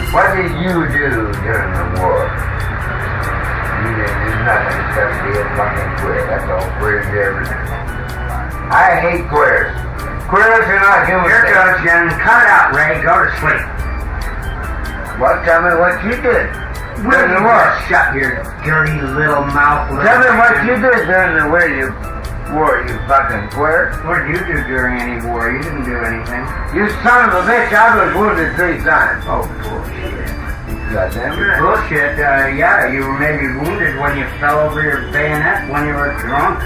What did you do during the war? You didn't do nothing except be a fucking queer. That's all queers ever do. I hate queers. Queers are not human. Here goes, Jen. Cut it out, Ray. Go to sleep. Well, tell me what you did. Will you shut your dirty little mouth? Tell me what you did during the war, you fucking queer. What did you do during any war? You didn't do anything. You son of a bitch, I was wounded 3 times. Oh, bullshit. Goddamn right. Bullshit. Yeah, you were maybe wounded when you fell over your bayonet when you were drunk.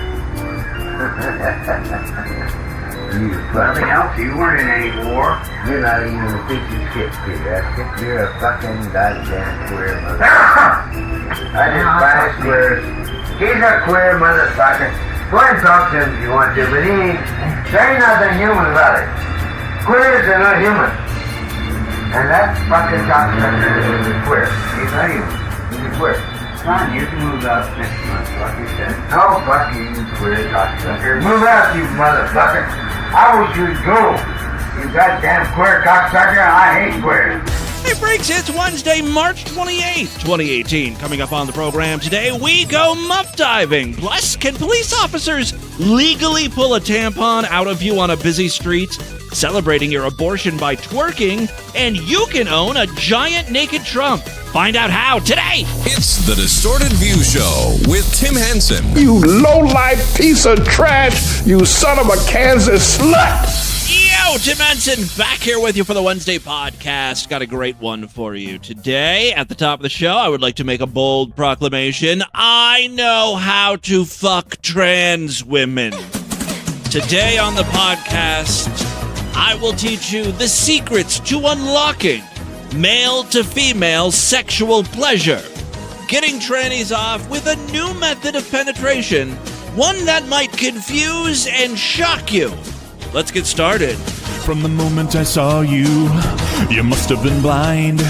Nothing else. You weren't in any war. You're not even a piece of shit, Peter. You're a fucking goddamn queer motherfucker. I despise queers. He's a queer motherfucker. Go ahead and talk to him if you want to, but there ain't nothing human about it. Queers are not human. And that fucking cocksucker is a queer. He's not human. He's a queer. Fine, you can move out next month, like you said. No, fuck you queer cocksucker. Move out, you motherfucker. I wish you'd go. You goddamn queer cocksucker. I hate queers. Hey, Freaks, it's Wednesday, March 28th, 2018. Coming up on the program today, we go muff diving. Plus, can police officers legally pull a tampon out of you on a busy street? Celebrating your abortion by twerking, and you can own a giant naked Trump. Find out how today. It's the Distorted View Show with Tim Henson. You low-life piece of trash, you son of a Kansas slut. Yo, Tim Henson back here with you for the Wednesday podcast. Got a great one for you today. At the top of the show, I would like to make a bold proclamation. I know how to fuck trans women. Today on the podcast, I will teach you the secrets to unlocking male to female sexual pleasure. Getting trannies off with a new method of penetration, one that might confuse and shock you. Let's get started. From the moment I saw you, you must have been blind.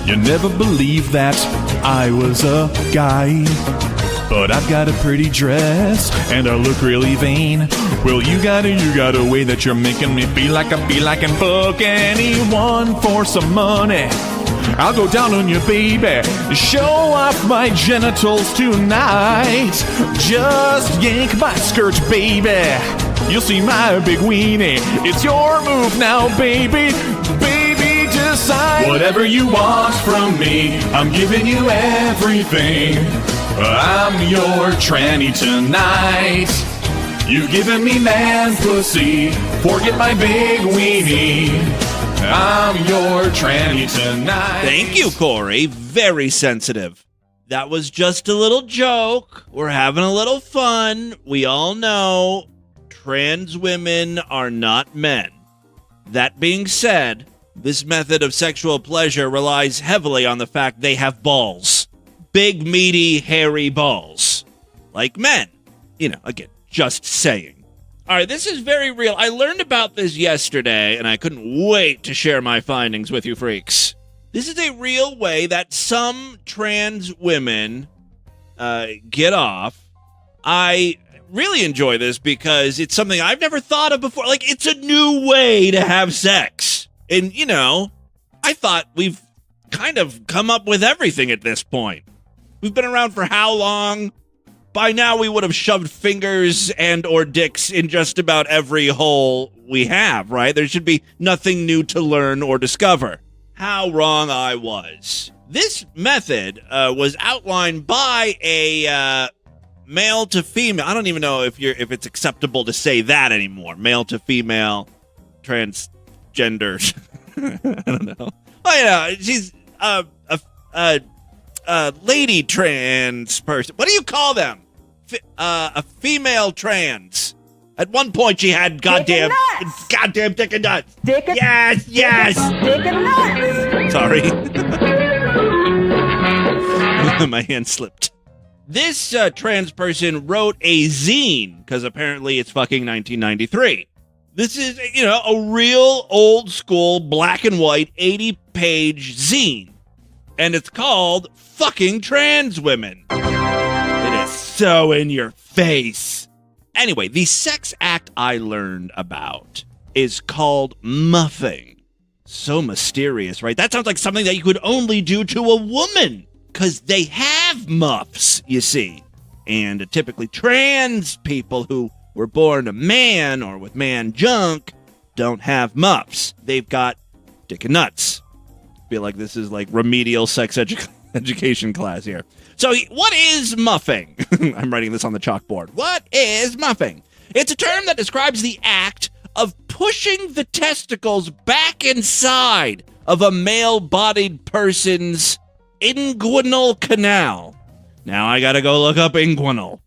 You never believed that I was a guy. But I've got a pretty dress, and I look really vain. Well, you got a way that you're making me feel like and fuck anyone for some money. I'll go down on you, baby. Show off my genitals tonight. Just yank my skirt, baby. You'll see my big weenie. It's your move now, baby. Baby, decide. Whatever you want from me, I'm giving you everything. I'm your tranny tonight. You giving me man pussy. Forget my big weenie. I'm your tranny tonight. Thank you, Corey. Very sensitive. That was just a little joke. We're having a little fun. We all know trans women are not men. That being said, this method of sexual pleasure relies heavily on the fact they have balls. Big, meaty, hairy balls. Like men. You know, again, just saying. All right, this is very real. I learned about this yesterday, and I couldn't wait to share my findings with you freaks. This is a real way that some trans women get off. I really enjoy this because it's something I've never thought of before. Like, it's a new way to have sex. And, you know, I thought we've kind of come up with everything at this point. We've been around for how long? By now, we would have shoved fingers and or dicks in just about every hole we have, right? There should be nothing new to learn or discover. How wrong I was. This method was outlined by a male to female. I don't even know if it's acceptable to say that anymore. Male to female, transgender. I don't know. Oh, yeah, she's a lady trans person. What do you call them? A female trans. At one point, she had goddamn dick and nuts. Dick and yes. Dick and nuts. Sorry, my hand slipped. This trans person wrote a zine because apparently it's fucking 1993. This is, you know, a real old school black and white 80-page zine. And it's called Fucking Trans Women. It is so in your face. Anyway, the sex act I learned about is called muffing. So mysterious, right? That sounds like something that you could only do to a woman, because they have muffs, you see. And typically trans people who were born a man or with man junk don't have muffs. They've got dick and nuts. Feel like this is like remedial sex education class here. So what is muffing? I'm writing this on the chalkboard. What is muffing? It's a term that describes the act of pushing the testicles back inside of a male-bodied person's inguinal canal. Now I gotta go look up inguinal.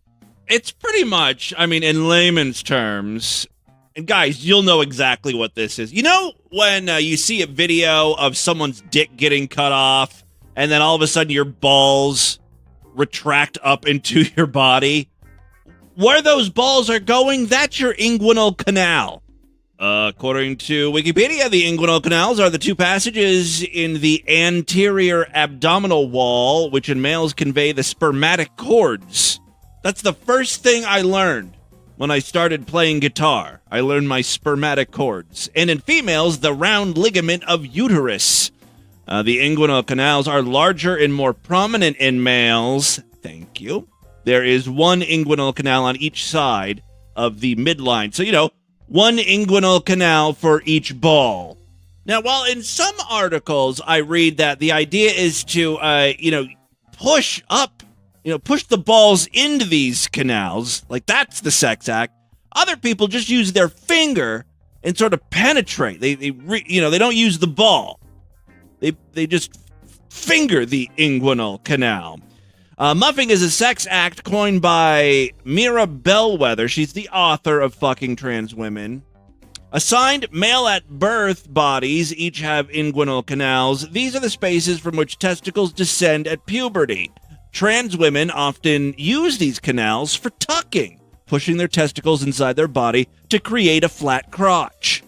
It's pretty much, I mean, in layman's terms, and guys, you'll know exactly what this is. You know when you see a video of someone's dick getting cut off, and then all of a sudden your balls retract up into your body? Where those balls are going, that's your inguinal canal. According to Wikipedia, the inguinal canals are the two passages in the anterior abdominal wall, which in males convey the spermatic cords. That's the first thing I learned when I started playing guitar. I learned my spermatic cords. And in females, the round ligament of uterus. The inguinal canals are larger and more prominent in males. Thank you. There is one inguinal canal on each side of the midline. So, one inguinal canal for each ball. Now, while in some articles I read that the idea is to, push up, push the balls into these canals, like that's the sex act, other people just use their finger and sort of penetrate. They don't use the ball. They just finger the inguinal canal. Muffing is a sex act coined by Mira Bellwether. She's the author of Fucking Trans Women. Assigned male at birth bodies each have inguinal canals. These are the spaces from which testicles descend at puberty. Trans women often use these canals for tucking, pushing their testicles inside their body to create a flat crotch.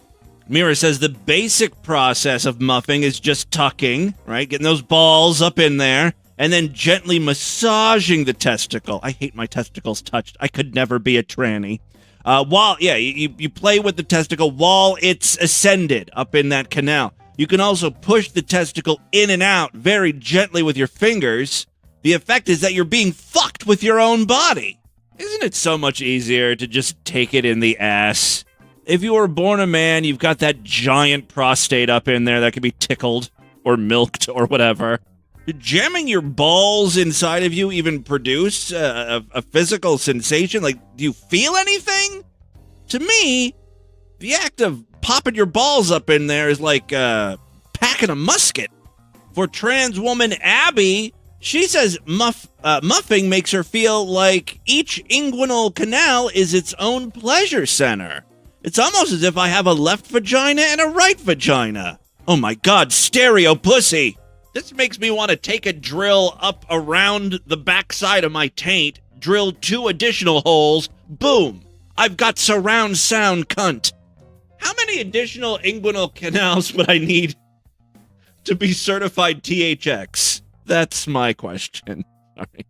Mira says the basic process of muffing is just tucking, right? Getting those balls up in there, and then gently massaging the testicle. I hate my testicles touched. I could never be a tranny. You play with the testicle while it's ascended up in that canal. You can also push the testicle in and out very gently with your fingers. The effect is that you're being fucked with your own body. Isn't it so much easier to just take it in the ass? If you were born a man, you've got that giant prostate up in there that can be tickled or milked or whatever. Did jamming your balls inside of you even produce a physical sensation? Like, do you feel anything? To me, the act of popping your balls up in there is like packing a musket. For trans woman Abby, she says muffing makes her feel like each inguinal canal is its own pleasure center. It's almost as if I have a left vagina and a right vagina. Oh my God, stereo pussy. This makes me want to take a drill up around the backside of my taint, drill 2 additional holes, boom, I've got surround sound cunt. How many additional inguinal canals would I need to be certified THX? That's my question. Sorry.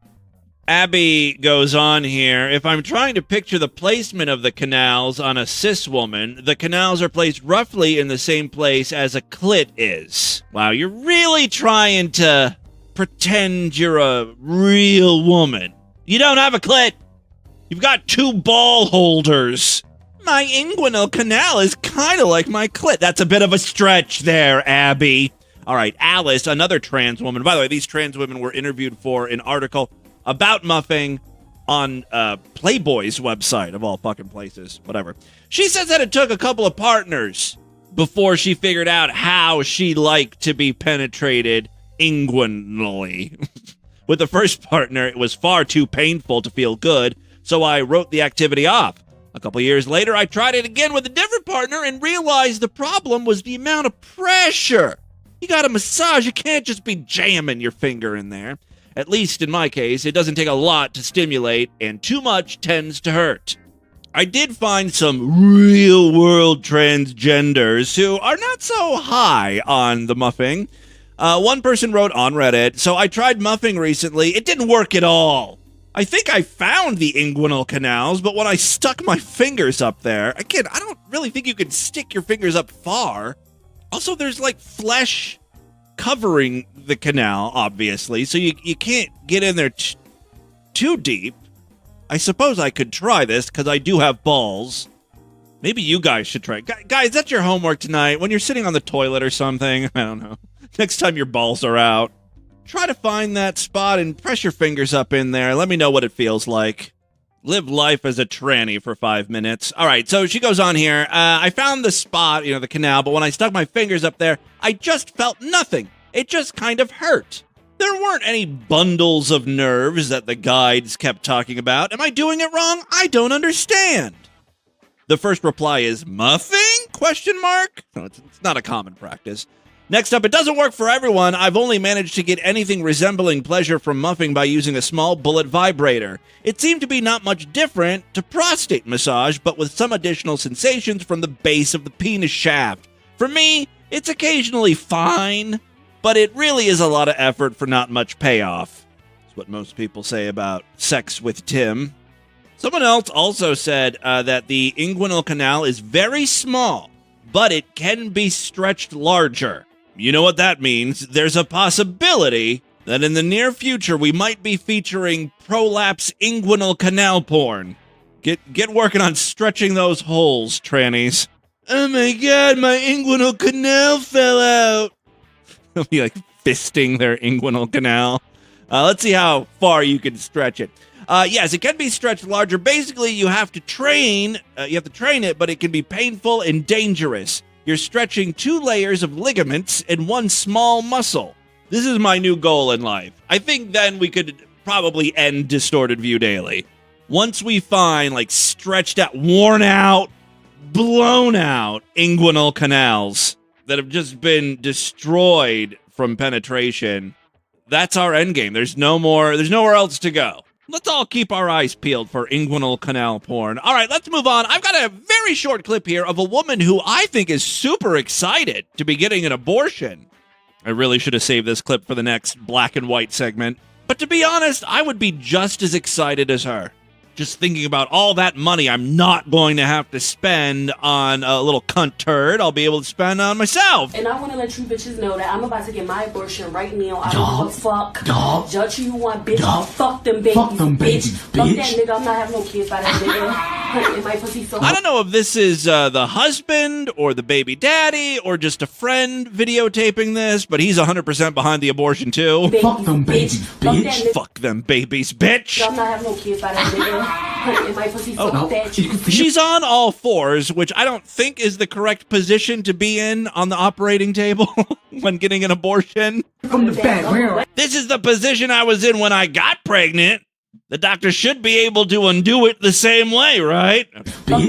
Abby goes on here, if I'm trying to picture the placement of the canals on a cis woman, the canals are placed roughly in the same place as a clit is. Wow, you're really trying to pretend you're a real woman. You don't have a clit. You've got 2 ball holders. My inguinal canal is kind of like my clit. That's a bit of a stretch there, Abby. All right, Alice, another trans woman. By the way, these trans women were interviewed for an article about muffing on Playboy's website, of all fucking places. Whatever. She says that it took a couple of partners before she figured out how she liked to be penetrated inguinally. With the first partner, it was far too painful to feel good, so I wrote the activity off. A couple years later, I tried it again with a different partner and realized the problem was the amount of pressure. You got a massage, you can't just be jamming your finger in there. At least in my case, it doesn't take a lot to stimulate, and too much tends to hurt. I did find some real-world transgenders who are not so high on the muffing. One person wrote on Reddit, so I tried muffing recently. It didn't work at all. I think I found the inguinal canals, but when I stuck my fingers up there, again, I don't really think you can stick your fingers up far. Also, there's like flesh covering the canal, obviously, so you can't get in there too deep. I suppose I could try this because I do have balls. Maybe you guys should try. Guys, that's your homework tonight. When you're sitting on the toilet or something, I don't know. Next time your balls are out, try to find that spot and press your fingers up in there. Let me know what it feels like. Live life as a tranny for 5 minutes. All right, so she goes on here. I found the spot, the canal, but when I stuck my fingers up there, I just felt nothing. It just kind of hurt. There weren't any bundles of nerves that the guides kept talking about. Am I doing it wrong? I don't understand. The first reply is muffing? No, it's not a common practice. Next up, it doesn't work for everyone. I've only managed to get anything resembling pleasure from muffing by using a small bullet vibrator. It seemed to be not much different to prostate massage, but with some additional sensations from the base of the penis shaft. For me, it's occasionally fine, but it really is a lot of effort for not much payoff. That's what most people say about sex with Tim. Someone else also said that the inguinal canal is very small, but it can be stretched larger. You know what that means. There's a possibility that in the near future we might be featuring prolapse inguinal canal porn. Get working on stretching those holes, trannies. Oh my god, my inguinal canal fell out. They'll be like fisting their inguinal canal. Let's see how far you can stretch it. Yes, it can be stretched larger. Basically, you have to train it, but it can be painful and dangerous. You're stretching 2 layers of ligaments in one small muscle. This is my new goal in life. I think then we could probably end Distorted View Daily. Once we find, stretched out, worn out, blown out inguinal canals that have just been destroyed from penetration, that's our end game. There's nowhere else to go. Let's all keep our eyes peeled for inguinal canal porn. All right, let's move on. I've got a very short clip here of a woman who I think is super excited to be getting an abortion. I really should have saved this clip for the next black and white segment. But to be honest, I would be just as excited as her. Just thinking about all that money I'm not going to have to spend on a little cunt turd I'll be able to spend on myself. And I want to let you bitches know that I'm about to get my abortion right now. I don't give a fuck. Judge who you want, bitch. Fuck them babies, bitch. Fuck that nigga. I'm not having no kids by that nigga. And my pussy so I don't know if this is the husband or the baby daddy or just a friend videotaping this, but he's 100% behind the abortion too. Fuck them babies, bitch. Fuck them babies, bitch. I'm not having no kids by that nigga. And my pussy so fat. She's on all fours, which I don't think is the correct position to be in on the operating table when getting an abortion. From the back, This is the position I was in when I got pregnant. The doctor should be able to undo it the same way, right?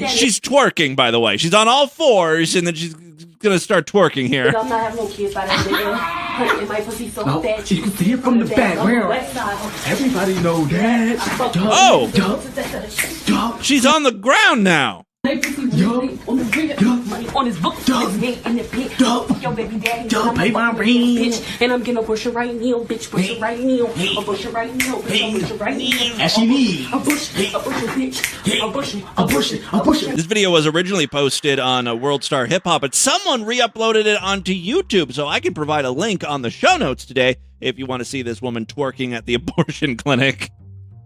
She's twerking, by the way. She's on all fours, and then she's gonna start twerking here. I'm not having no kids by that nigga. And my pussy so fat. You can see it from the back. Everybody know that. Oh! She's on the ground now. On his book, his name in the pit. Your baby daddy, bitch. And I'm getting abortion right now, bitch. Abortion right now. Abortion right now, bitch. Abortion right now. As she needs. Abortion, bitch. Abortion. This video was originally posted on World Star Hip Hop, but someone re-uploaded it onto YouTube, so I can provide a link on the show notes today if you want to see this woman twerking at the abortion clinic.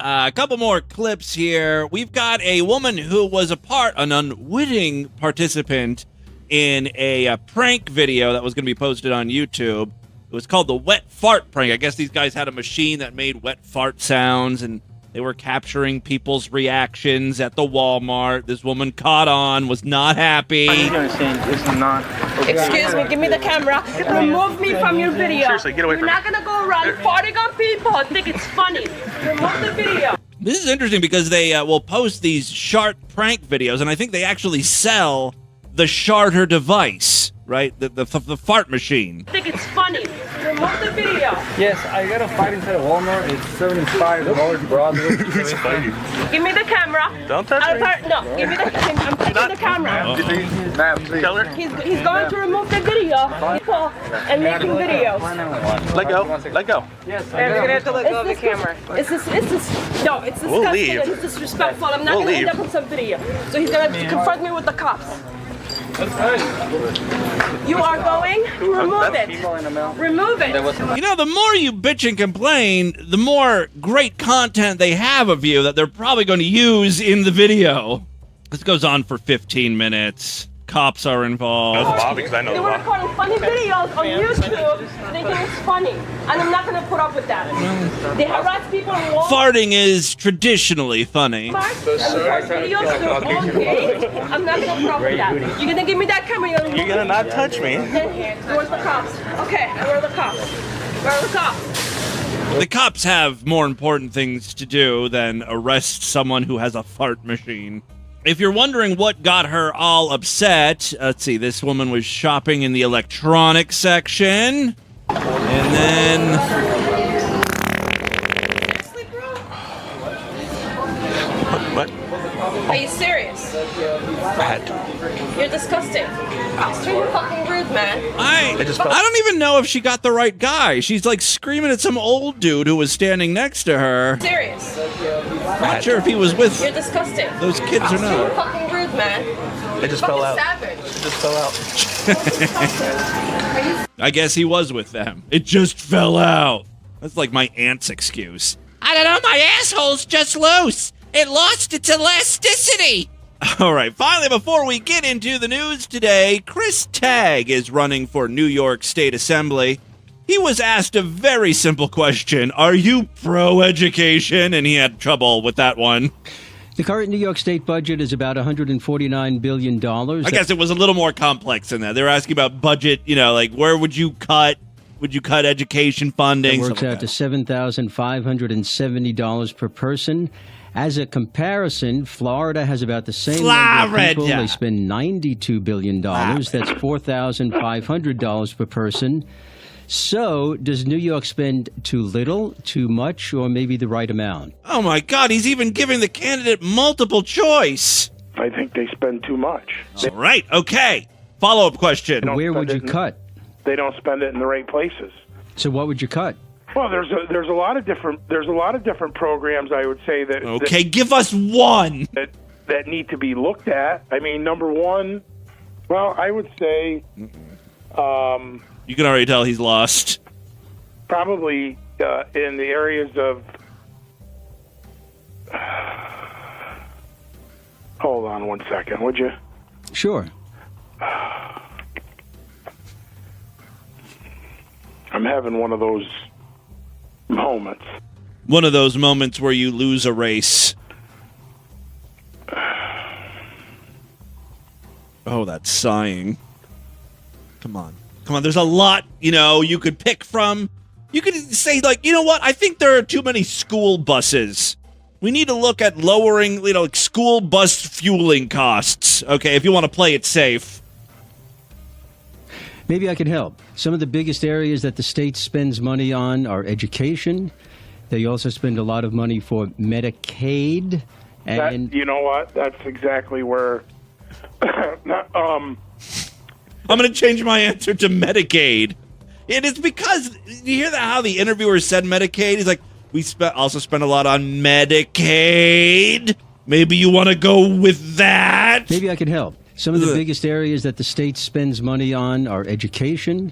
A couple more clips here. We've got a woman who was an unwitting participant in a prank video that was going to be posted on YouTube. It was called the wet fart prank. I guess these guys had a machine that made wet fart sounds, and they were capturing people's reactions at the Walmart. This woman caught on, was not happy. Excuse me, give me the camera. Remove me from your video. Seriously, get away from me. You're not gonna go around farting on people. I think it's funny. Remove the video. This is interesting because they will post these shart prank videos, and I think they actually sell the sharter device, right? The fart machine. I think it's funny. Remove the video. Yes, I got a fight inside a Walmart. It's $75 Broadway. It's funny. Give me the camera. Don't touch me. No, give me the camera. I'm touching the camera. Ma'am, please. Tell her. He's going to remove the video and making videos. Let go. Let go. Yes, I'm gonna have to let go of the camera. It's disgusting. We'll leave. It's disrespectful. I'm not We'll gonna leave. end up with some video. So he's gonna confront me with the cops. You are going? Remove it. Remove it. You know, the more you bitch and complain, the more great content they have of you that they're probably going to use in the video. This goes on for 15 minutes. Cops are involved. They were recording funny videos on YouTube thinking it's funny. And I'm not going to put up with that. They harass people in Walmart. Farting is traditionally funny. Videos, okay. I'm not going to put up with that. You're going to give me that camera. You're going to not touch me. Where's the cops? Okay, where are the cops? Where are the cops? The cops have more important things to do than arrest someone who has a fart machine. If you're wondering what got her all upset, let's see, this woman was shopping in the electronics section. And then... What? Are you serious? You're disgusting. It's too fucking rude, man. I don't even know if she got the right guy. She's like screaming at some old dude who was standing next to her. Serious. Not sure if he was with You're disgusting. those kids or It's too not. fucking rude, man. It just fell out. Savage. It just fell out. I guess he was with them. It just fell out. That's like my aunt's excuse. I don't know, my asshole's just loose. It lost its elasticity. All right, finally, before we get into the news today, Chris Tagg is running for New York State Assembly. He was asked a very simple question. Are you pro-education? And he had trouble with that one. The current New York State budget is about $149 billion. I guess it was a little more complex than that. They were asking about budget, you know, like where would you cut? Would you cut education funding? It works out to $7,570 per person. As a comparison, Florida has about the same number of people. They spend $92 billion. That's $4,500 per person. So, does New York spend too little, too much, or maybe the right amount? Oh, my God. He's even giving the candidate multiple choice. I think they spend too much. All right. Okay. Follow-up question. Where would you cut? They don't spend it in the right places. So what would you cut? Well, there's a lot of different programs, I would say, that okay, give us one that need to be looked at. I mean, number one, well, I would say you can already tell he's lost. Probably in the areas of hold on one second, would you? Sure. I'm having one of those moments. One of those moments where you lose a race. Oh, that's sighing. Come on. There's a lot, you could pick from. You could say, like, you know what? I think there are too many school buses. We need to look at lowering, like school bus fueling costs. Okay, if you want to play it safe. Maybe I can help. Some of the biggest areas that the state spends money on are education. They also spend a lot of money for Medicaid. And you know what? That's exactly where... I'm going to change my answer to Medicaid. It is because, you hear that how the interviewer said Medicaid? He's like, we also spend a lot on Medicaid. Maybe you want to go with that? Maybe I can help. Some of the biggest areas that the state spends money on are education.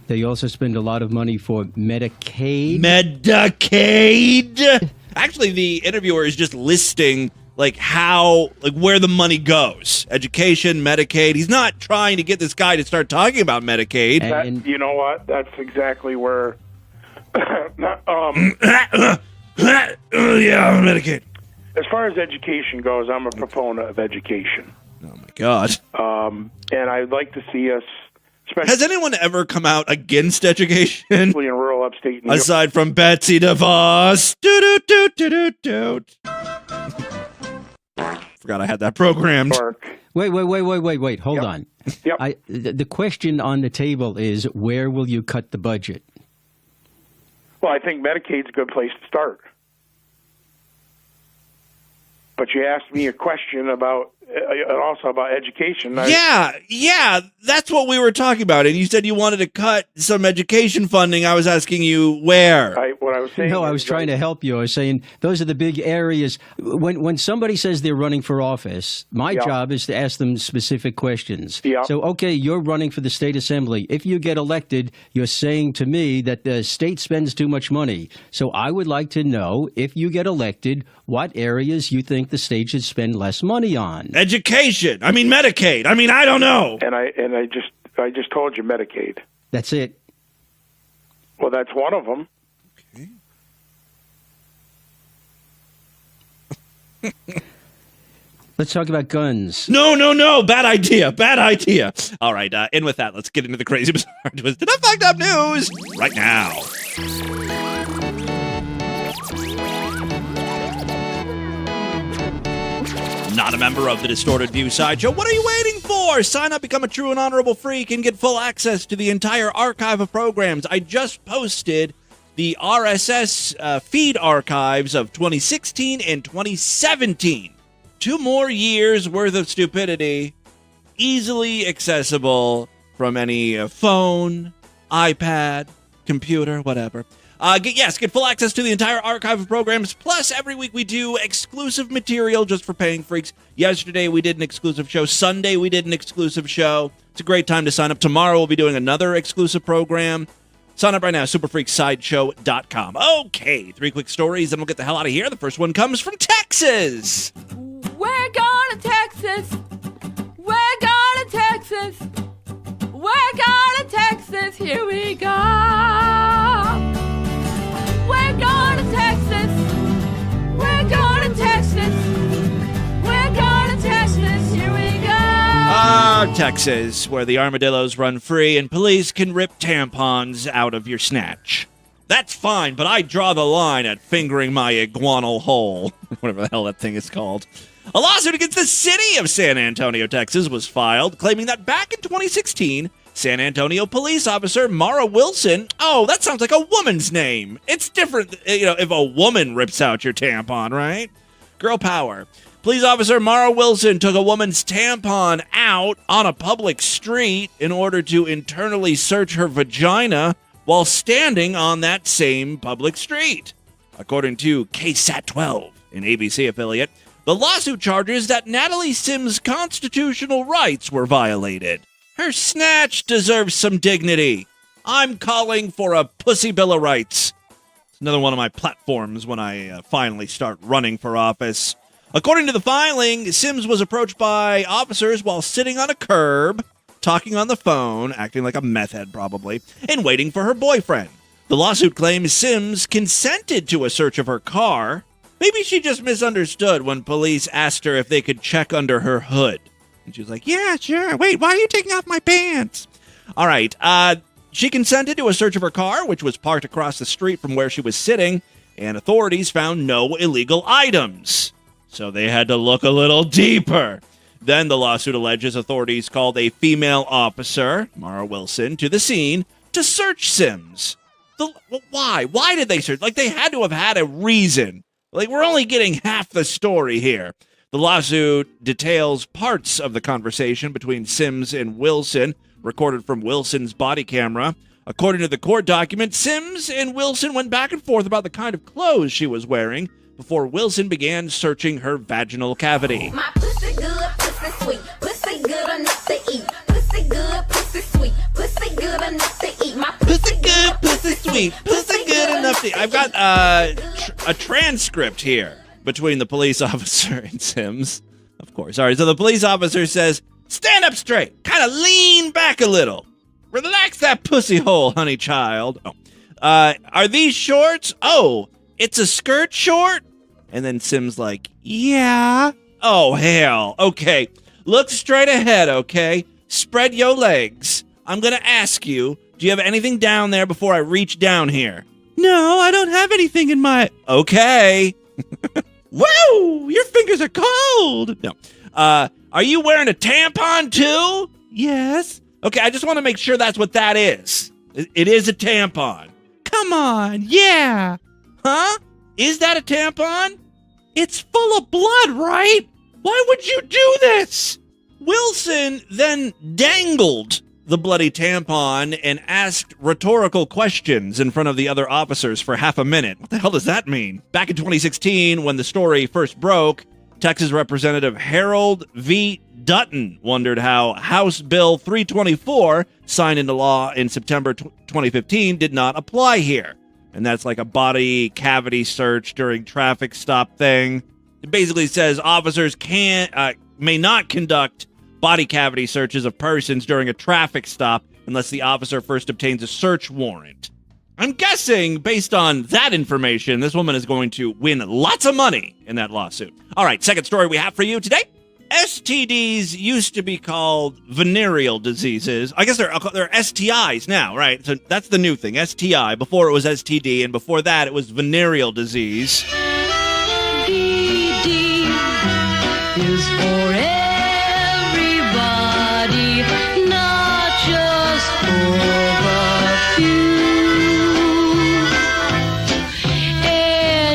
They also spend a lot of money for Medicaid. Medicaid? Actually, the interviewer is just listing where the money goes. Education, Medicaid. He's not trying to get this guy to start talking about Medicaid. You know what? That's exactly where... Yeah, Medicaid. As far as education goes, I'm a proponent of education. Oh, my God. And I'd like to see us... Has anyone ever come out against education? In rural upstate New York. Aside from Betsy DeVos. Forgot I had that programmed. Wait. Hold on. Yep. The question on the table is, where will you cut the budget? Well, I think Medicaid's a good place to start. But you asked me a question about and also about education. Yeah, that's what we were talking about. And you said you wanted to cut some education funding. I was asking you where. What I was saying. No, I was trying to help you. I was saying those are the big areas. When somebody says they're running for office, my job is to ask them specific questions. Yeah. So, okay, you're running for the state assembly. If you get elected, you're saying to me that the state spends too much money. So I would like to know, if you get elected, what areas you think the state should spend less money on. Education. I mean, Medicaid. I mean, I don't know. And I just told you Medicaid. That's it. Well, that's one of them. Let's talk about guns. No. Bad idea. All right, and with that, let's get into the crazy, bizarre, twisted, and fucked up news right now. Not a member of the Distorted View Sideshow? What are you waiting for? Sign up, become a true and honorable freak, and get full access to the entire archive of programs. I just posted the RSS feed archives of 2016 and 2017. 2 more years worth of stupidity, easily accessible from any phone, iPad, computer, whatever. Get full access to the entire archive of programs. Plus, every week we do exclusive material just for paying freaks. Yesterday we did an exclusive show. Sunday we did an exclusive show. It's a great time to sign up. Tomorrow we'll be doing another exclusive program. Sign up right now, superfreaksideshow.com. Okay, 3 quick stories, and we'll get the hell out of here. The first one comes from Texas. We're going to Texas. We're going to Texas. We're going to Texas. Here we go. We're going to Texas. We're going to Texas. We're going to Texas. Here we go. Texas, where the armadillos run free and police can rip tampons out of your snatch. That's fine, but I draw the line at fingering my iguanal hole. Whatever the hell that thing is called. A lawsuit against the city of San Antonio, Texas was filed, claiming that back in 2016, San Antonio police officer Mara Wilson, that sounds like a woman's name. It's different, if a woman rips out your tampon, right? Girl power. Police officer Mara Wilson took a woman's tampon out on a public street in order to internally search her vagina while standing on that same public street. According to KSAT 12, an ABC affiliate, the lawsuit charges that Natalie Sims' constitutional rights were violated. Her snatch deserves some dignity. I'm calling for a pussy bill of rights. It's another one of my platforms when I finally start running for office. According to the filing, Sims was approached by officers while sitting on a curb, talking on the phone, acting like a meth head probably, and waiting for her boyfriend. The lawsuit claims Sims consented to a search of her car. Maybe she just misunderstood when police asked her if they could check under her hood. And she was like, yeah, sure. Wait, why are you taking off my pants? All right. She consented to a search of her car, which was parked across the street from where she was sitting, and authorities found no illegal items. So they had to look a little deeper. Then the lawsuit alleges authorities called a female officer, Mara Wilson, to the scene to search Sims. Why? Why did they search? Like, they had to have had a reason. Like, we're only getting half the story here. The lawsuit details parts of the conversation between Sims and Wilson, recorded from Wilson's body camera. According to the court document, Sims and Wilson went back and forth about the kind of clothes she was wearing before Wilson began searching her vaginal cavity. My pussy good, pussy sweet, pussy good enough to eat. Pussy good, pussy sweet, pussy good enough to eat. My pussy good, pussy sweet, pussy good enough to eat. I've got a transcript here between the police officer and Sims. Of course. All right, so the police officer says, stand up straight, kind of lean back a little. Relax that pussy hole, honey child. Are these shorts? Oh, it's a skirt short? And then Sims like, yeah. Oh, hell. Okay, look straight ahead, okay? Spread your legs. I'm going to ask you, do you have anything down there before I reach down here? No, I don't have anything in my... Okay. Whoa, your fingers are cold. No. Are you wearing a tampon too? Yes. Okay, I just want to make sure that's what that is. It is a tampon. Come on, yeah. Huh? Is that a tampon? It's full of blood, right? Why would you do this? Wilson then dangled the bloody tampon and asked rhetorical questions in front of the other officers for half a minute. What the hell does that mean? Back in 2016, when the story first broke, Texas Representative Harold V. Dutton wondered how House Bill 324, signed into law in September 2015, did not apply here. And that's like a body cavity search during traffic stop thing. It basically says officers may not conduct body cavity searches of persons during a traffic stop unless the officer first obtains a search warrant. I'm guessing, based on that information, this woman is going to win lots of money in that lawsuit. All right, second story we have for you today. STDs used to be called venereal diseases. I guess they're STIs now, right? So that's the new thing, STI. Before it was STD, and before that it was venereal disease. VD is for everybody, not just for the few.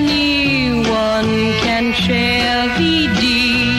Anyone can share VD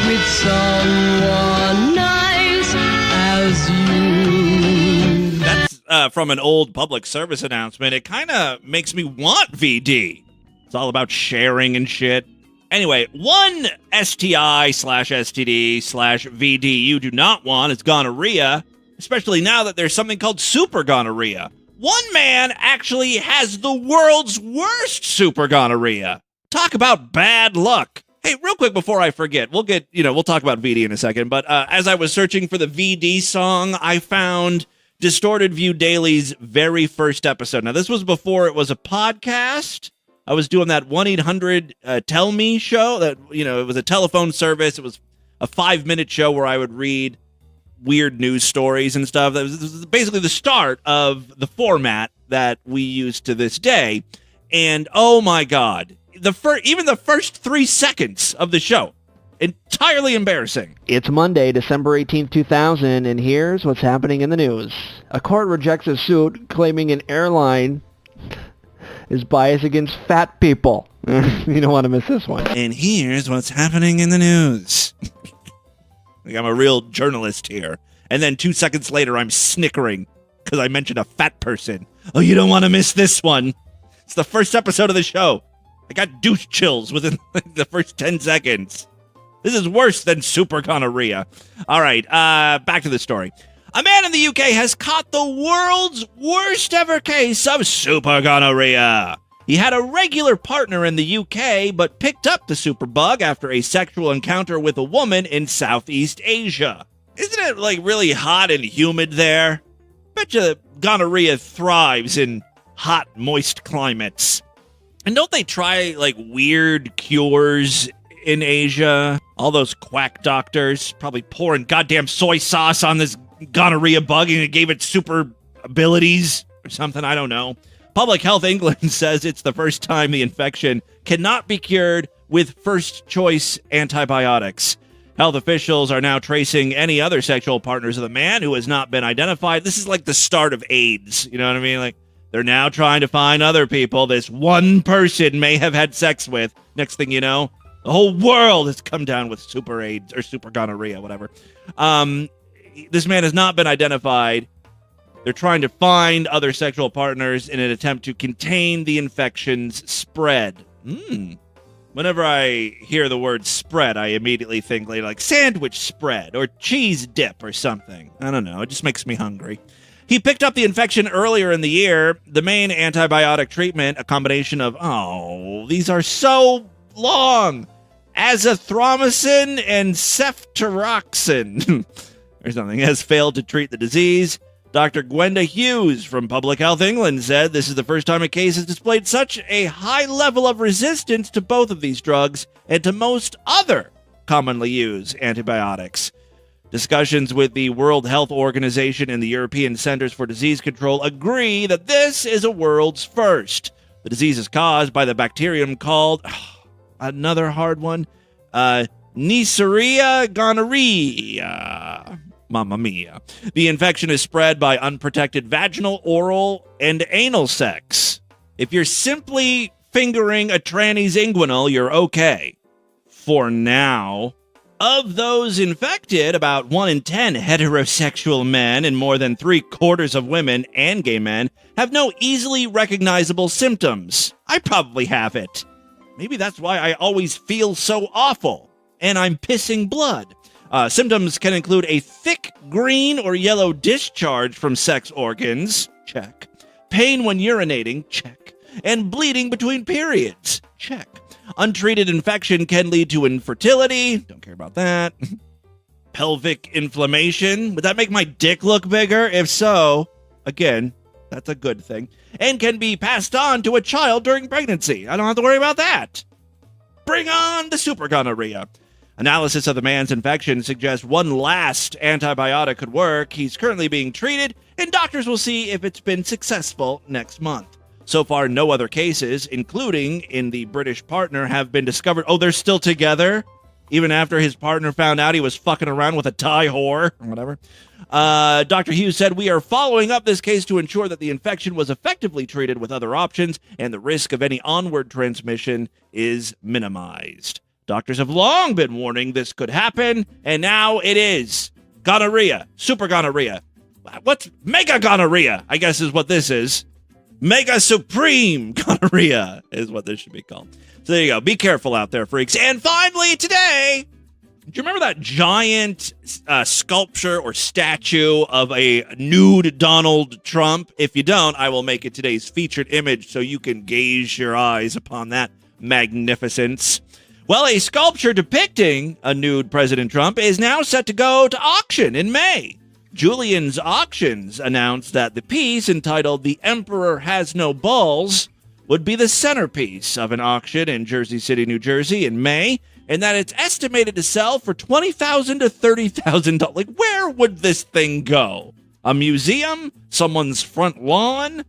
with someone nice as you. That's from an old public service announcement. It kind of makes me want VD. It's all about sharing and shit. Anyway, one STI/STD/VD you do not want is gonorrhea, especially now that there's something called super gonorrhea. One man actually has the world's worst super gonorrhea. Talk about bad luck. Hey, real quick before I forget, we'll talk about VD in a second, but as I was searching for the VD song, I found Distorted View Daily's very first episode. Now, this was before it was a podcast. I was doing that 1-800-TELL-ME show. That, it was a telephone service. It was a 5-minute show where I would read weird news stories and stuff. This was basically the start of the format that we use to this day. And oh my God, even the first 3 seconds of the show, entirely embarrassing. It's Monday, December 18th, 2000, and here's what's happening in the news. A court rejects a suit claiming an airline is biased against fat people. You don't want to miss this one. And here's what's happening in the news. Like I'm a real journalist here. And then 2 seconds later, I'm snickering because I mentioned a fat person. Oh, you don't want to miss this one. It's the first episode of the show. I got douche chills within the first 10 seconds. This is worse than super gonorrhea. All right, back to the story. A man in the UK has caught the world's worst ever case of super gonorrhea. He had a regular partner in the UK, but picked up the superbug after a sexual encounter with a woman in Southeast Asia. Isn't it, really hot and humid there? Betcha gonorrhea thrives in hot, moist climates. And don't they try, weird cures in Asia? All those quack doctors probably pouring goddamn soy sauce on this gonorrhea bug and it gave it super abilities or something. I don't know. Public Health England says it's the first time the infection cannot be cured with first-choice antibiotics. Health officials are now tracing any other sexual partners of the man who has not been identified. This is like the start of AIDS. You know what I mean? They're now trying to find other people this one person may have had sex with. Next thing you know, the whole world has come down with super AIDS or super gonorrhea, whatever. This man has not been identified. They're trying to find other sexual partners in an attempt to contain the infection's spread. Whenever I hear the word spread, I immediately think like sandwich spread or cheese dip or something. I don't know. It just makes me hungry. He picked up the infection earlier in the year. The main antibiotic treatment, a combination of, these are so long, azithromycin and ceftriaxone or something, has failed to treat the disease. Dr. Gwenda Hughes from Public Health England said this is the first time a case has displayed such a high level of resistance to both of these drugs and to most other commonly used antibiotics. Discussions with the World Health Organization and the European Centers for Disease Control agree that this is a world's first. The disease is caused by the bacterium called, another hard one, Neisseria gonorrhea. Mamma mia. The infection is spread by unprotected vaginal, oral, and anal sex. If you're simply fingering a tranny's inguinal, you're okay. for now. Of those infected, about 1 in 10 heterosexual men and more than 3/4 of women and gay men have no easily recognizable symptoms. I probably have it. Maybe that's why I always feel so awful, and I'm pissing blood. Symptoms can include a thick green or yellow discharge from sex organs, check. Pain when urinating, check. And bleeding between periods, check. Untreated infection can lead to infertility, don't care about that. Pelvic inflammation, would that make my dick look bigger? If so, again, that's a good thing. And can be passed on to a child during pregnancy. I don't have to worry about that. Bring on the super gonorrhea. Analysis of the man's infection suggests one last antibiotic could work. He's currently being treated, and doctors will see if it's been successful next month. So far, no other cases, including in the British partner, have been discovered. Oh, they're still together? Even after his partner found out he was fucking around with a Thai whore or whatever. Dr. Hughes said, "We are following up this case to ensure that the infection was effectively treated with other options and the risk of any onward transmission is minimized." Doctors have long been warning this could happen, and now it is. Gonorrhea. Super gonorrhea. What's mega gonorrhea, I guess is what this is. Mega supreme gonorrhea is what this should be called. So there you go. Be careful out there, freaks. And finally, today, do you remember that giant sculpture or statue of a nude Donald Trump? If you don't, I will make it today's featured image so you can gaze your eyes upon that magnificence. Well, a sculpture depicting a nude President Trump is now set to go to auction in May. Julian's Auctions announced that the piece, entitled "The Emperor Has No Balls," would be the centerpiece of an auction in Jersey City, New Jersey in May, and that it's estimated to sell for $20,000 to $30,000. Like, where would this thing go? A museum? Someone's front lawn?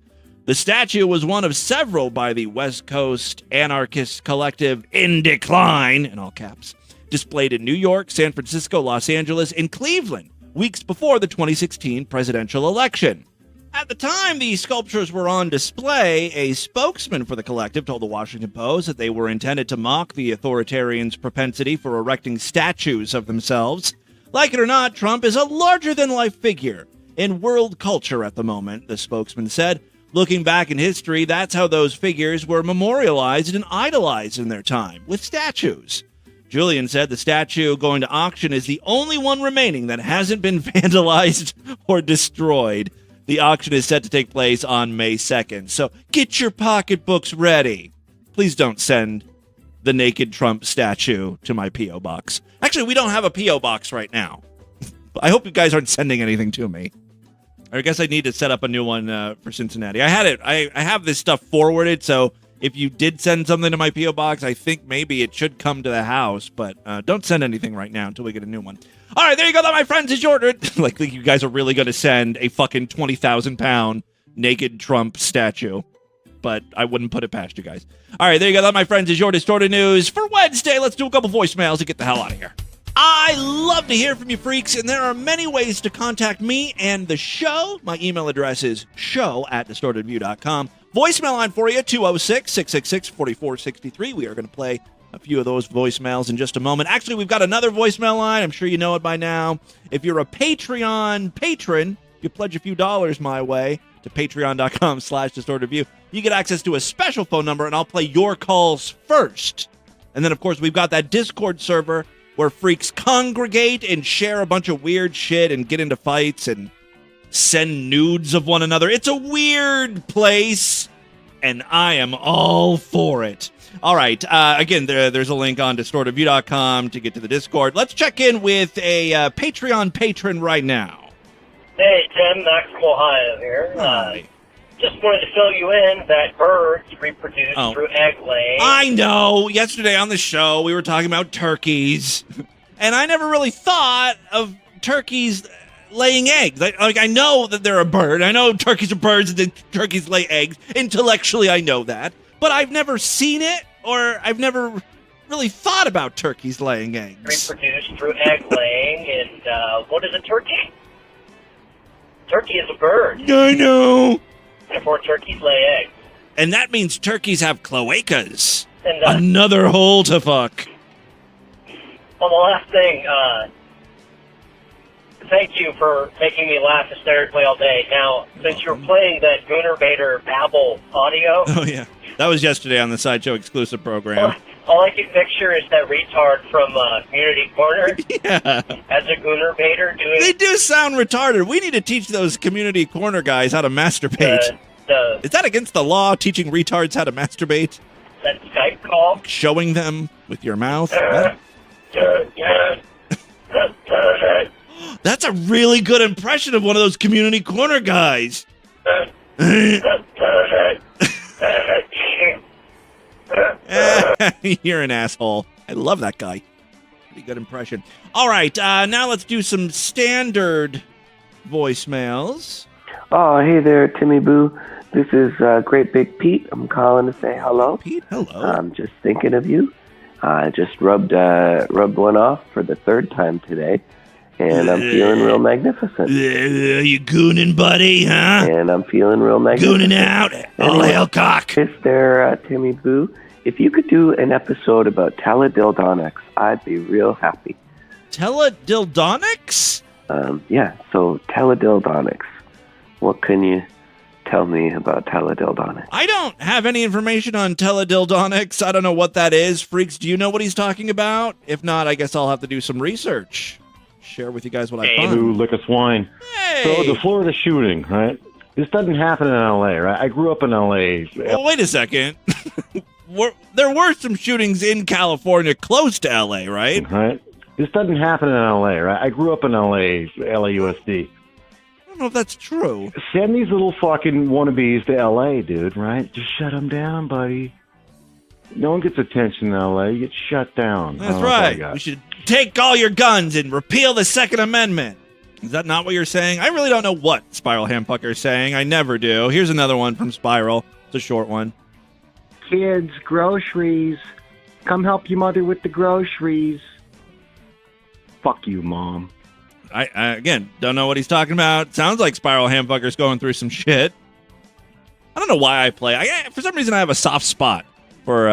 The statue was one of several by the West Coast anarchist collective In Decline, in all caps, displayed in New York, San Francisco, Los Angeles, and Cleveland, weeks before the 2016 presidential election. At the time the sculptures were on display, a spokesman for the collective told the Washington Post that they were intended to mock the authoritarians' propensity for erecting statues of themselves. Like it or not, Trump is a larger-than-life figure in world culture at the moment, the spokesman said. Looking back in history, that's how those figures were memorialized and idolized in their time, with statues. Julian said the statue going to auction is the only one remaining that hasn't been vandalized or destroyed. The auction is set to take place on May 2nd, so get your pocketbooks ready. Please don't send the naked Trump statue to my P.O. box. Actually, we don't have a P.O. box right now. I hope you guys aren't sending anything to me. I guess I need to set up a new one for Cincinnati. I had it. I have this stuff forwarded, so if you did send something to my P.O. box, I think maybe it should come to the house, but don't send anything right now until we get a new one. All right, there you go. That, my friends, is your order. Like, you guys are really going to send a fucking 20,000-pound naked Trump statue, but I wouldn't put it past you guys. All right, there you go. That, my friends, is your distorted news for Wednesday. Let's do a couple voicemails and get the hell out of here. I love to hear from you, freaks, and there are many ways to contact me and the show. My email address is show@distortedview.com. Voicemail line for you, 206-666-4463. We are going to play a few of those voicemails in just a moment. Actually, we've got another voicemail line. I'm sure you know it by now. If you're a Patreon patron, you pledge a few dollars my way to patreon.com/distortedview. You get access to a special phone number, and I'll play your calls first. And then, of course, we've got that Discord server where freaks congregate and share a bunch of weird shit and get into fights and send nudes of one another. It's a weird place, and I am all for it. All right. Again, there's a link on distortedview.com to get to the Discord. Let's check in with a Patreon patron right now. Hey, Tim. Max from Ohio here. Hi. Just wanted to fill you in that birds reproduce through egg laying. I know. Yesterday on the show, we were talking about turkeys, and I never really thought of turkeys laying eggs. I know that they're a bird. I know turkeys are birds and that turkeys lay eggs. Intellectually, I know that. But I've never seen it, or I've never really thought about turkeys laying eggs. Reproduce through egg laying, and what is a turkey? Turkey is a bird. I know. Therefore, turkeys lay eggs. And that means turkeys have cloacas. And, another hole to fuck. the last thing, thank you for making me laugh hysterically all day. Now, since you're playing that Gooner Bader Babble audio... Oh, yeah. That was yesterday on the Sideshow exclusive program. All I can picture is that retard from Community Corner Yeah. as a Gooner Bader doing... They do sound retarded. We need to teach those Community Corner guys how to masturbate. Is that against the law, teaching retards how to masturbate? That Skype call? Showing them with your mouth? That's a really good impression of one of those Community Corner guys. You're an asshole. I love that guy. Pretty good impression. All right, now let's do some standard voicemails. Oh, hey there, Timmy Boo. This is Great Big Pete. I'm calling to say hello. Pete, hello. I'm just thinking of you. I just rubbed one off for the third time today, and I'm feeling real magnificent. You gooning, buddy, huh? And I'm feeling real magnificent. Gooning out? All hell cock. Is there, Timmy Boo? If you could do an episode about teledildonics, I'd be real happy. Teledildonics? Yeah, so teledildonics. What can you tell me about teledildonics? I don't have any information on teledildonics. I don't know what that is. Freaks, do you know what he's talking about? If not, I guess I'll have to do some research. Share with you guys what I found. Ooh, lick a swine. Hey! So the Florida shooting, right? This doesn't happen in L.A., right? I grew up in L.A. Well, wait a second. There were some shootings in California close to L.A., right? Right. This doesn't happen in L.A., right? I grew up in L.A., LAUSD. I don't know if that's true. Send these little fucking wannabes to L.A., dude, right? Just shut them down, buddy. No one gets attention in L.A. You get shut down. That's right. We should take all your guns and repeal the Second Amendment. Is that not what you're saying? I really don't know what Spiral Hampucker is saying. I never do. Here's another one from Spiral. It's a short one. Kids, groceries. Come help your mother with the groceries. Fuck you, Mom. I again, don't know what he's talking about. Sounds like Spiral Hampucker's going through some shit. I don't know why I play. For some reason, I have a soft spot for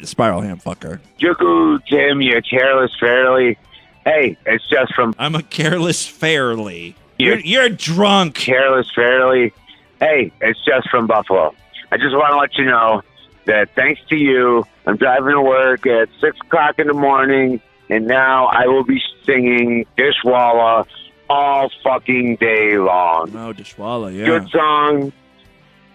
Spiral Hamfucker. Juku, Tim, you careless fairly. Hey, it's just from... I'm a careless fairly. You're drunk. Careless fairly. Hey, it's just from Buffalo. I just want to let you know that thanks to you, I'm driving to work at 6 o'clock in the morning, and now I will be singing Dishwalla all fucking day long. Oh, Dishwalla, yeah. Good song.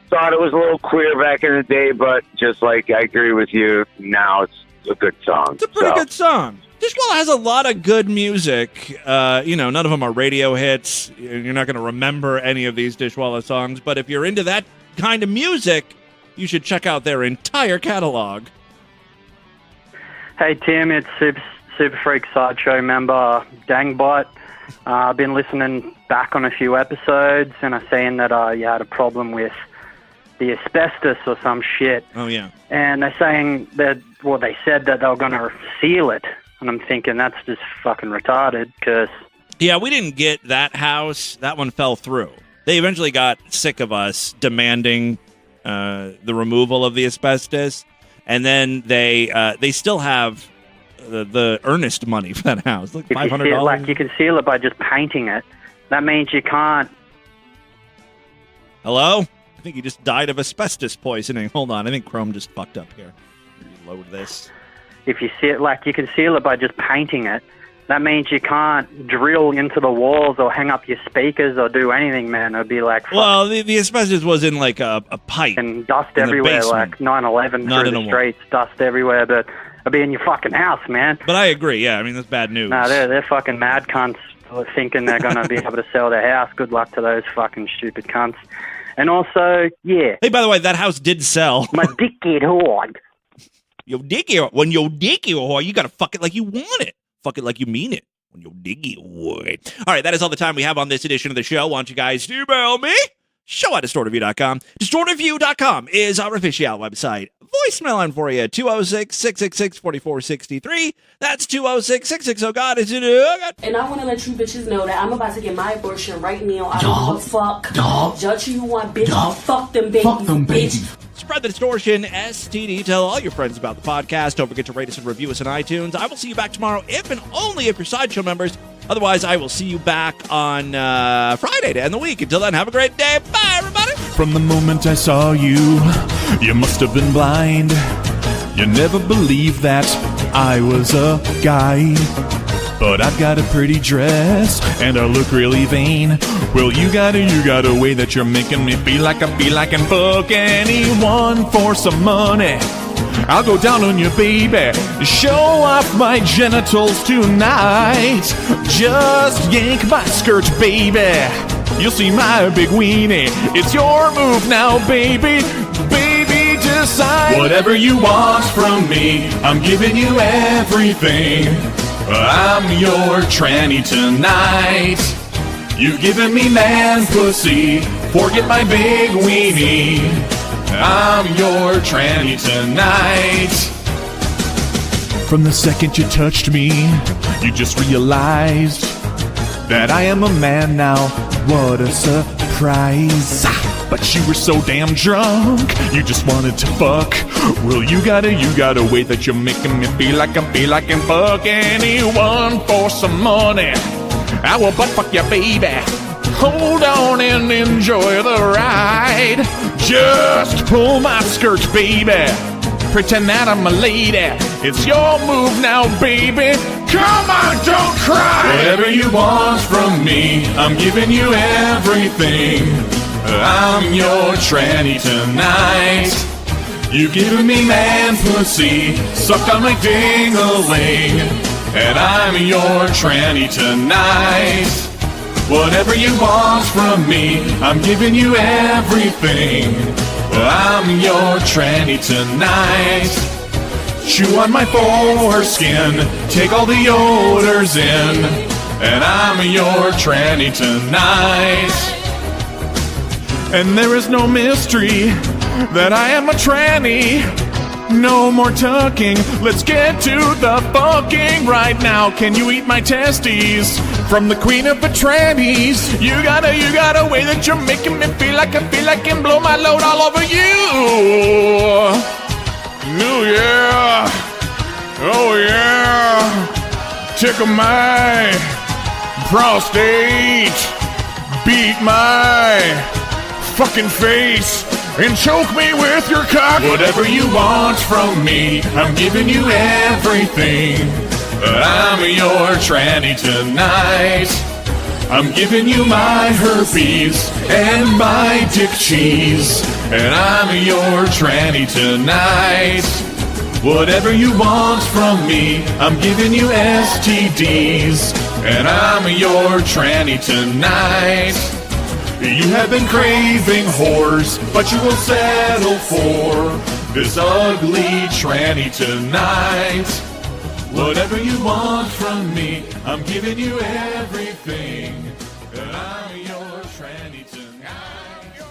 Thought it was a little queer back in the day, but just like I agree with you, now it's a good song. It's a pretty good song. Dishwalla has a lot of good music. None of them are radio hits. You're not going to remember any of these Dishwalla songs, but if you're into that kind of music, you should check out their entire catalog. Hey, Tim, it's Super Freak Sideshow member Dangbot. I've been listening back on a few episodes, and I've seen that you had a problem with the asbestos or some shit. Oh, yeah. And they're saying that, they said that they were going to seal it. And I'm thinking that's just fucking retarded, because... Yeah, we didn't get that house. That one fell through. They eventually got sick of us demanding the removal of the asbestos. And then they still have the earnest money for that house. Like $500. You can seal it by just painting it. That means you can't... Hello? I think he just died of asbestos poisoning. Hold on, I think Chrome just fucked up here. Reload this. If you see it, you can seal it by just painting it. That means you can't drill into the walls or hang up your speakers or do anything, man. It'd be like... Well, the asbestos was in like a pipe. And dust everywhere, like 9/11 through the streets, dust everywhere, but it'd be in your fucking house, man. But I agree, yeah. I mean, that's bad news. No, they're fucking mad cunts thinking they're going to be able to sell their house. Good luck to those fucking stupid cunts. And also, yeah. Hey, by the way, that house did sell. My dick get hard. When your dick get hard, you got to fuck it like you want it. Fuck it like you mean it. When your dick get hard. All right, that is all the time we have on this edition of the show. Why don't you guys email me? Show@distortedview.com. Distortedview.com is our official website. Voicemail line for you, 206-666-4463. That's 206-660. God, is it? And I want to let you bitches know that I'm about to get my abortion right now. I don't give a fuck. Judge who you want, bitch. Fuck them babies, bitch. Spread the distortion, STD. Tell all your friends about the podcast. Don't forget to rate us and review us on iTunes. I will see you back tomorrow, if and only if you're Sideshow members. Otherwise, I will see you back on Friday to end the week. Until then, have a great day. Bye, everybody. From the moment I saw you, you must have been blind. You never believed that I was a guy. But I've got a pretty dress, and I look really vain. Well, you got a way that you're making me feel like I can fuck anyone for some money. I'll go down on you, baby. Show off my genitals tonight. Just yank my skirt, baby. You'll see my big weenie. It's your move now, baby. Baby, decide. Whatever you want from me, I'm giving you everything. I'm your tranny tonight. You've given me man pussy. Forget my big weenie. I'm your tranny tonight. From the second you touched me, you just realized that I am a man now. What a surprise. But you were so damn drunk, you just wanted to fuck. Well, you got a way that you're making me feel like I can fuck anyone for some money. I will butt fuck you, baby. Hold on and enjoy the ride. Just pull my skirt, baby. Pretend that I'm a lady. It's your move now, baby. Come on, don't cry. Whatever you want from me, I'm giving you everything. I'm your tranny tonight. You've given me man pussy, sucked on my ding-a-ling, and I'm your tranny tonight. Whatever you want from me, I'm giving you everything. I'm your tranny tonight. Chew on my foreskin, take all the odors in, and I'm your tranny tonight. And there is no mystery that I am a tranny. No more talking, let's get to the fucking right now. Can you eat my testes from the queen of the trannies? You got a way that you're making me feel like I can blow my load all over you. Oh yeah, oh yeah. Tickle my prostate, beat my fucking face and choke me with your cock. Whatever you want from me, I'm giving you everything. I'm your tranny tonight. I'm giving you my herpes and my dick cheese, and I'm your tranny tonight. Whatever you want from me, I'm giving you STDs, and I'm your tranny tonight. You have been craving whores, but you will settle for this ugly tranny tonight. Whatever you want from me, I'm giving you everything. And I'm your tranny tonight.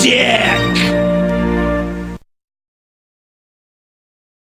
Dick!